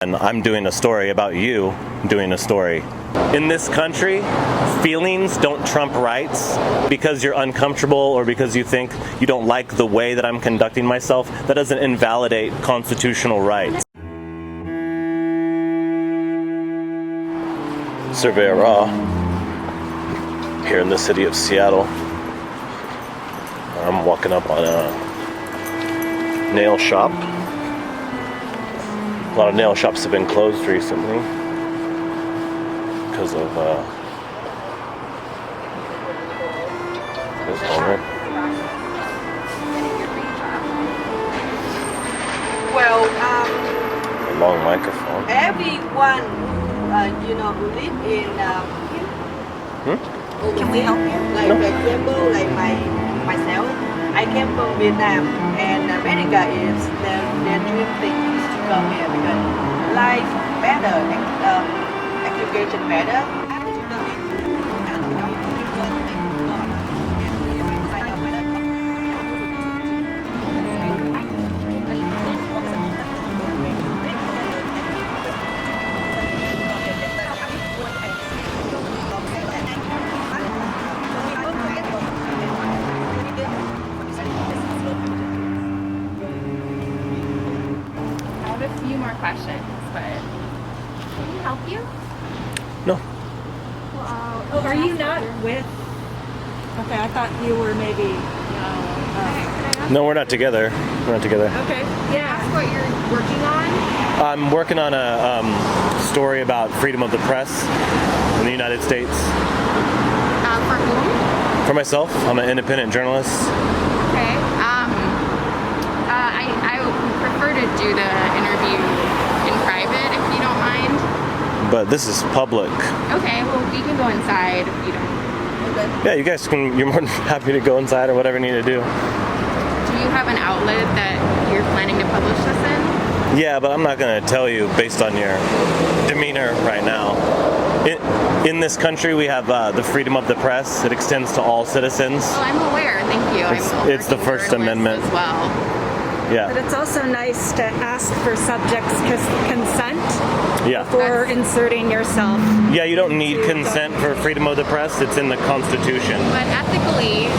And I'm doing a story about you doing a story. In this country, feelings don't trump rights. Because you're uncomfortable or because you think you don't like the way that I'm conducting myself, that doesn't invalidate constitutional rights. Surveyor Raw, here in the city of Seattle. I'm walking up on a nail shop. A lot of nail shops have been closed recently because of this owner. Well, A long microphone. everyone, who live in Can we help you? like for example, like myself, I came from Vietnam, and America is their dream thing is to come here because life better, education better. Questions, but can we help you? No. Oh, are you not with? Okay, I thought you were maybe. No, we're not together. We're not together. Okay, yeah. Ask what you're working on. I'm working on a story about freedom of the press in the United States. For whom? For myself, I'm an independent journalist. Okay. I would prefer to do the interview in private if you don't mind. But this is public. Okay, well we can go inside if you don't. Yeah, you guys can, you're more than happy to go inside or whatever you need to do. Do you have an outlet that you're planning to publish this in? Yeah, but I'm not going to tell you based on your demeanor right now. In this country, we have the freedom of the press. It extends to all citizens. Well, I'm aware, thank you. It's the First Amendment as well. Yeah. But it's also nice to ask for subjects' consent Yeah. before inserting yourself. Yeah, you don't need consent for freedom of the press. It's in the Constitution. But ethically,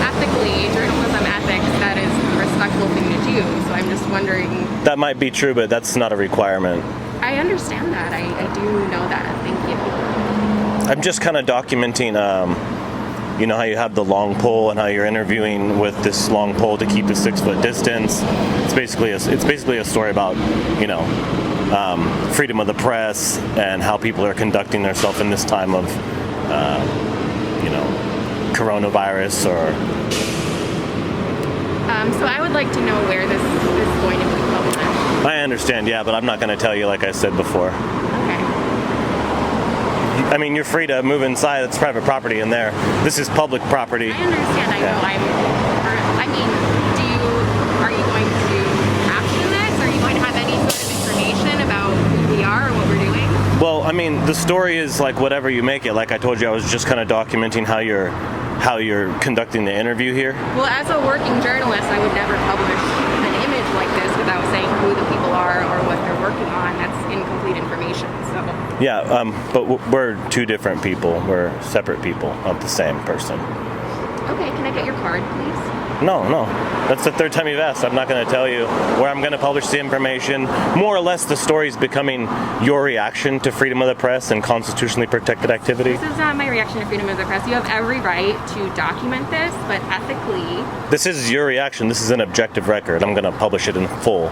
journalism ethics, that is a respectful thing to do. So I'm just wondering. That might be true, but that's not a requirement. I understand that. I do know that. Thank you. I'm just kind of documenting, you know how you have the long pole and how you're interviewing with this long pole to keep the 6 foot distance. It's basically a story about, freedom of the press and how people are conducting themselves in this time of, coronavirus or. So I would like to know where this is going to be published. I understand, yeah, but I'm not going to tell you like I said before. Okay. I mean, you're free to move inside. It's private property in there. This is public property. I understand. I know. Are you going to caption this? Are you going to have any sort of information about who we are or what we're doing? Well, I mean, the story is like whatever you make it. Like I told you, I was just kind of documenting how you're conducting the interview here. Well, as a working journalist, I would never publish an image like this without saying who the people are or what they're working on. That's incomplete information. So. Yeah, but we're two different people. We're separate people, not the same person. Okay, can I get your card, please? No. That's the third time you've asked. I'm not going to tell you where I'm going to publish the information. More or less, the story is becoming your reaction to freedom of the press and constitutionally protected activity. This is not my reaction to freedom of the press. You have every right to document this, but ethically... This is your reaction. This is an objective record. I'm going to publish it in full.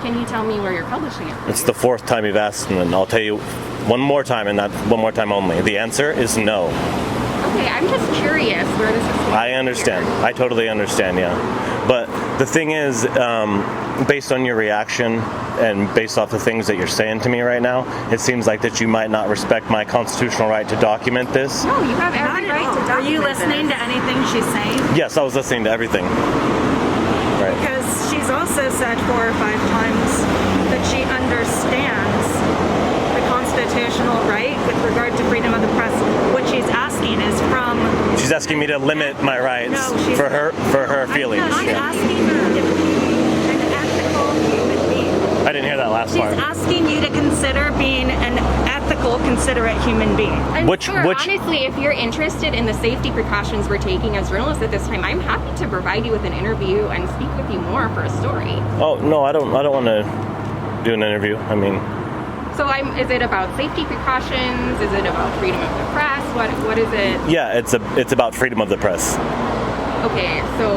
Can you tell me where you're publishing it? It's the 4th time you've asked, and I'll tell you one more time, and that one more time only. The answer is no. Okay, I'm just curious where this is going. I understand. I totally understand, yeah. But the thing is, based on your reaction and based off the things that you're saying to me right now, it seems like that you might not respect my constitutional right to document this. No, you have every right to document. Are you listening to anything she's saying? Yes, I was listening to everything. Right. Because she's also said 4 or 5 times that she understands the constitutional right with regard to freedom of the press. What she's asking is from... She's asking me to limit my rights for her feelings. I'm asking her if she's an ethical human being. I didn't hear that last last She's part. asking you to consider being an ethical, considerate human being. And Which- honestly, if you're interested in the safety precautions we're taking as journalists at this time, I'm happy to provide you with an interview and speak with you more for a story. Oh no, I don't want to do an interview. I mean, So is it about safety precautions? Is it about freedom of the press? What is it? yeah, it's about freedom of the press. Okay, so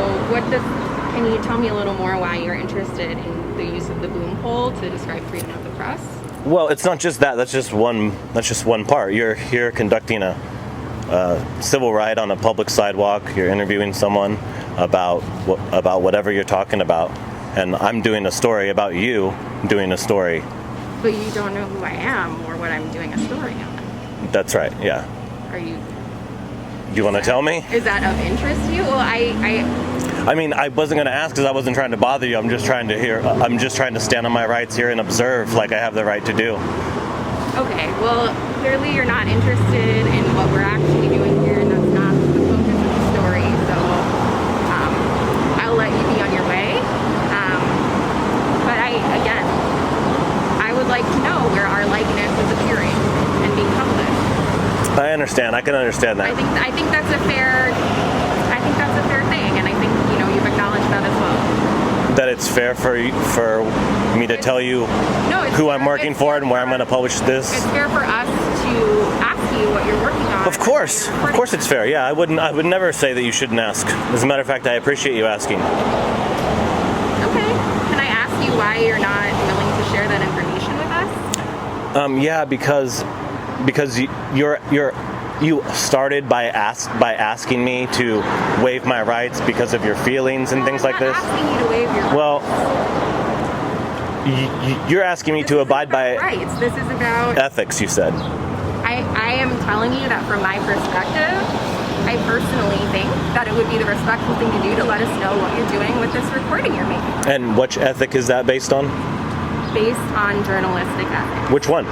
can you tell me a little more why you're interested in the use of the boom pole to describe freedom of the press? Well, it's not just that. That's just one part. You're here conducting a civil right on a public sidewalk. You're interviewing someone about whatever you're talking about, and I'm doing a story about you doing a story. But you don't know who I am or what I'm doing a story on. That's right. Yeah. Are you? Do you want to tell me? Is that of interest to you? Well, I mean, I wasn't going to ask because I wasn't trying to bother you. I'm just trying to hear. I'm just trying to stand on my rights here and observe, like I have the right to do. Okay, well, clearly you're not interested in what we're actually doing here, and that's not the focus of the story, so I'll let you be on your way. But I would like to know where our likeness is appearing and being published. I understand. I can understand that. I think that's a fair thing, and I think you've acknowledged that as well. That it's fair for me to tell you who I'm working for and where I'm going to publish this. It's fair for us to ask you what you're working on. Of course it's fair. Yeah, I would never say that you shouldn't ask. As a matter of fact, I appreciate you asking. Okay. Can I ask you why you're not willing to share that information with us? Yeah, because you started by asking me to waive my rights because of your feelings and things like this. I'm not asking you to waive your rights. Well, you're asking me to abide by rights. This is about ethics, you said. I am telling you that from my perspective, I personally think that it would be the respectful thing to do to let us know what you're doing with this recording you're making. And which ethic is that based on? Based on journalistic ethics. Which one?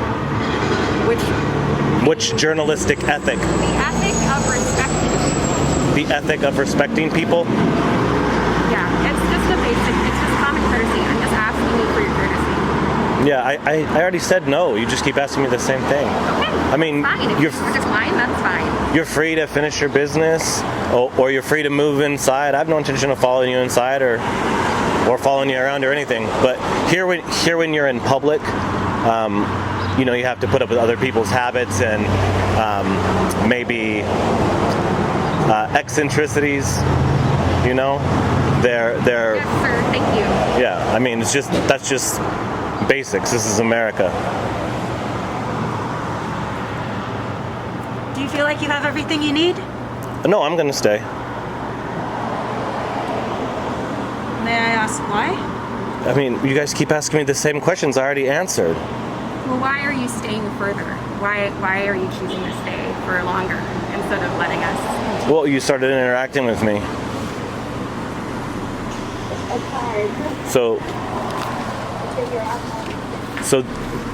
Which journalistic ethic? The ethic of respecting people. The ethic of respecting people? Yeah, it's just common courtesy. I'm just asking you for your courtesy. Yeah, I already said no. You just keep asking me the same thing. Okay. I mean, fine. If you decline, that's fine. You're free to finish your business, or you're free to move inside. I have no intention of following you inside or following you around or anything. But here when you're in public, you have to put up with other people's habits and maybe eccentricities. They're Yes, sir. Thank you. yeah. I mean, that's just basics. This is America. Do you feel like you have everything you need? No, I'm gonna stay. May I ask why? I mean, you guys keep asking me the same questions I already answered. Well, why are you staying further? Why are you choosing to stay for longer instead of letting us continue? Well, you started interacting with me. So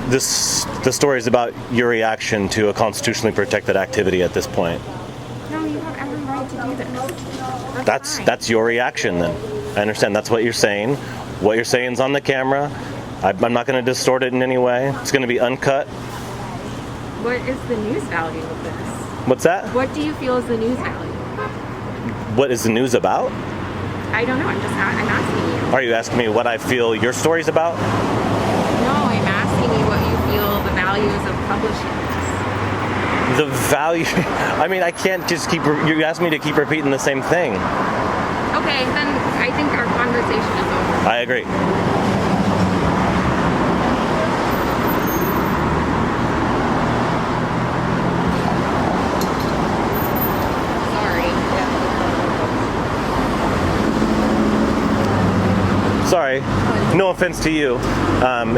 the story is about your reaction to a constitutionally protected activity at this point. No, you have every right to do this. That's your reaction then. I understand. That's what you're saying. What you're saying is on the camera. I'm not going to distort it in any way. It's going to be uncut. What is the news value of this? What's that? What do you feel is the news value? What is the news about? I don't know. I'm asking you. Are you asking me what I feel your story's about? No, I'm asking you what you feel the values of publishing is. The value? I mean, I can't just you asked me to keep repeating the same thing. Okay, then I think our conversation is over. I agree. Sorry, no offense to you.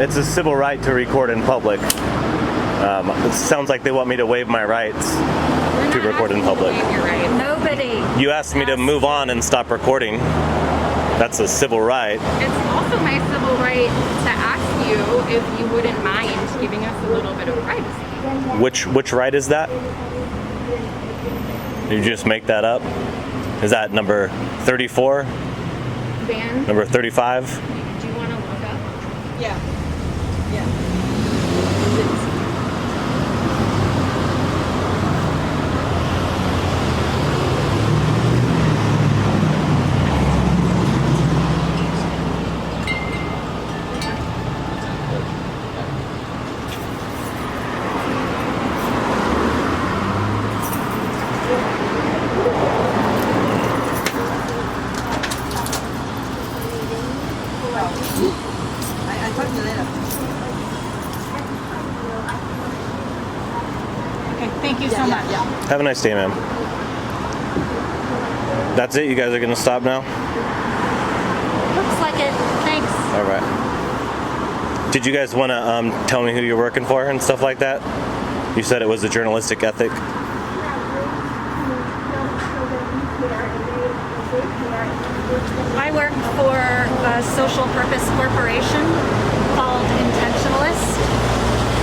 It's a civil right to record in public. It sounds like they want me to waive my rights to record in public. Nobody. You asked me to move on and stop recording. That's a civil right. It's also my civil right to ask you if you wouldn't mind giving us a little bit of privacy. Which right is that? Did you just make that up? Is that number 34? Van, Number 35? do you want to look up? Yeah. you so much. Have a nice day, ma'am. That's it? You guys are going to stop now? Looks like it. Thanks. All right. Did you guys want to tell me who you're working for and stuff like that? You said it was a journalistic ethic. I work for a social purpose corporation called Intentionalist.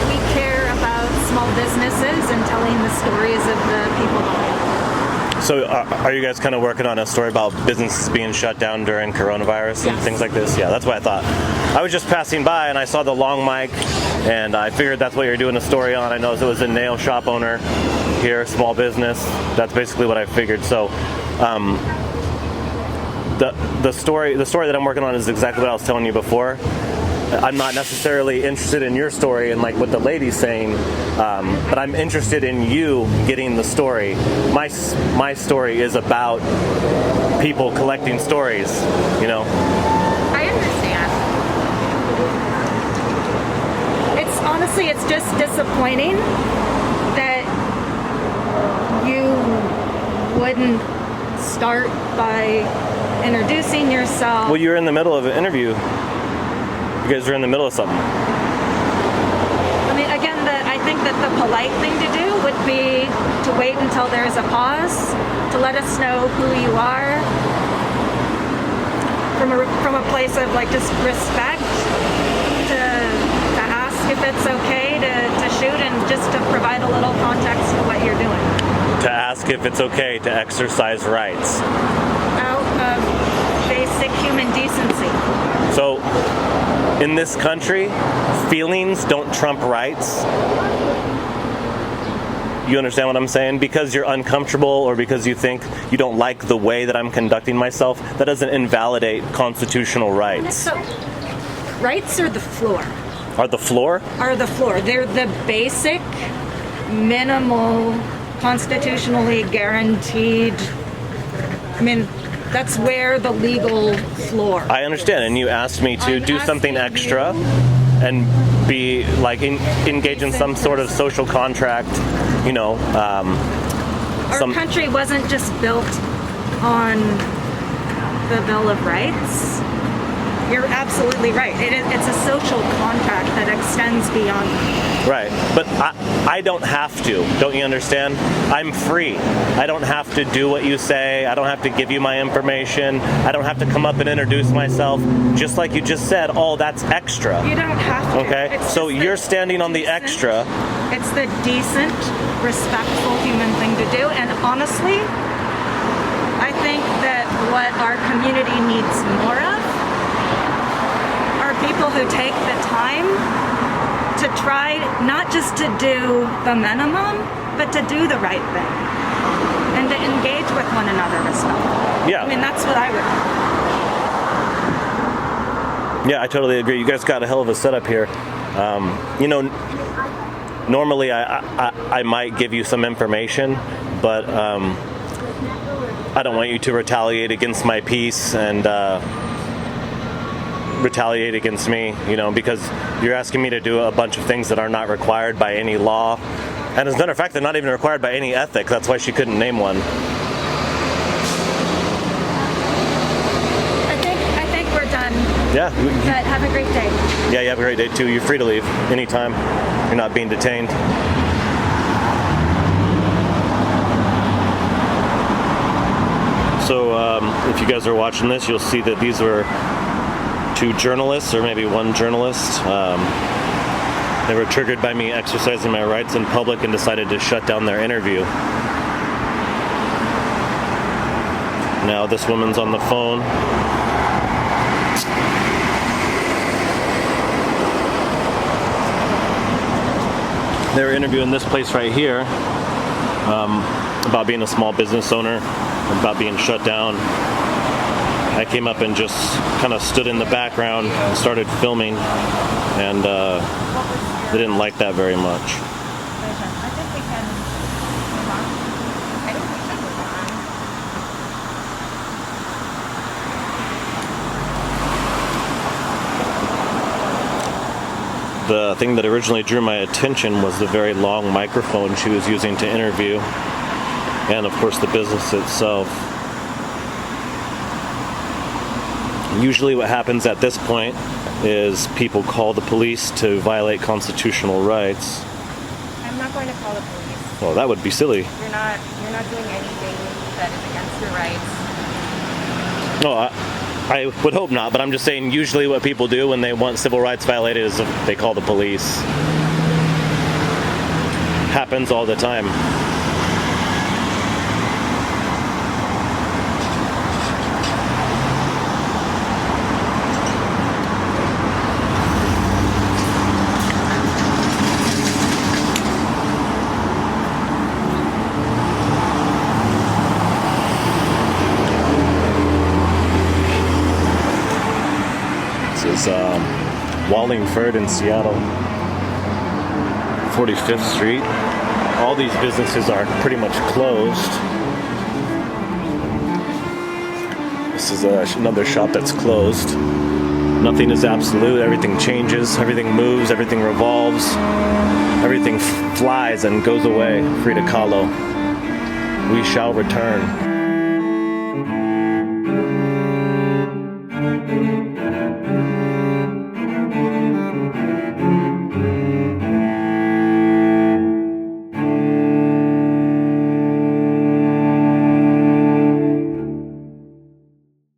We care about small businesses and telling the stories of the people behind them. So are you guys kind of working on a story about businesses being shut down during coronavirus and Yes. things like this? Yeah, that's what I thought. I was just passing by and I saw the long mic and I figured that's what you're doing a story on. I noticed it was a nail shop owner here, small business. That's basically what I figured. So the story that I'm working on is exactly what I was telling you before. I'm not necessarily interested in your story and like what the lady's saying, but I'm interested in you getting the story. My story is about people collecting stories, you know. I understand. Honestly, it's just disappointing that you wouldn't start by introducing yourself. Well, you're in the middle of an interview. You guys are in the middle of something. I mean, again, I think that the polite thing to do would be to wait until there's a pause, to let us know who you are, from a place of like just respect, to ask if it's okay to shoot and just to provide a little context to what you're doing. To ask if it's okay to exercise rights. Out of basic human decency. So, in this country, feelings don't trump rights. You understand what I'm saying? Because you're uncomfortable or because you think you don't like the way that I'm conducting myself, that doesn't invalidate constitutional rights. So, rights are the floor. Are the floor? Are the floor. They're the basic, minimal, constitutionally guaranteed. I mean, that's where the legal floor. I understand, and you asked me to I'm do something asking extra you- and be like engage in some sort of social contract, you know. Our country wasn't just built on the Bill of Rights. You're absolutely right. It's a social contract that extends beyond that. Right, but I don't have to. Don't you understand? I'm free. I don't have to do what you say. I don't have to give you my information. I don't have to come up and introduce myself. Just like you just said, oh, that's extra. You don't have to. Okay, It's so just the you're standing on the decent- extra. It's the decent, respectful human thing to do. And honestly, I think that what our community needs more of are people who take the time to try not just to do the minimum, but to do the right thing and to engage with one another respectfully. Yeah. I mean, that's what I would. Yeah, I totally agree. You guys got a hell of a setup here. You know, normally I might give you some information, but I don't want you to retaliate against my peace and retaliate against me, you know, because you're asking me to do a bunch of things that are not required by any law. And as a matter of fact, they're not even required by any ethic. That's why she couldn't name one. I think we're done. Yeah. But have a great day. Yeah, you have a great day too. You're free to leave anytime. You're not being detained. So if you guys are watching this, you'll see that these were two journalists, or maybe one journalist. They were triggered by me exercising my rights in public and decided to shut down their interview. Now this woman's on the phone. They were interviewing this place right here about being a small business owner, about being shut down. I came up and just kind of stood in the background and started filming, and they didn't like that very much. I think we can move on. I think we should move on. The thing that originally drew my attention was the very long microphone she was using to interview, and of course the business itself. Usually what happens at this point is people call the police to violate constitutional rights. I'm not going to call the police. Well, that would be silly. You're not doing anything that is against your rights. No, I would hope not, but I'm just saying usually what people do when they want civil rights violated is they call the police. Happens all the time. This is Wallingford in Seattle, 45th Street. All these businesses are pretty much closed. This is another shop that's closed. Nothing is absolute. Everything changes, everything moves, everything revolves, everything flies and goes away. Frida Kahlo. We shall return.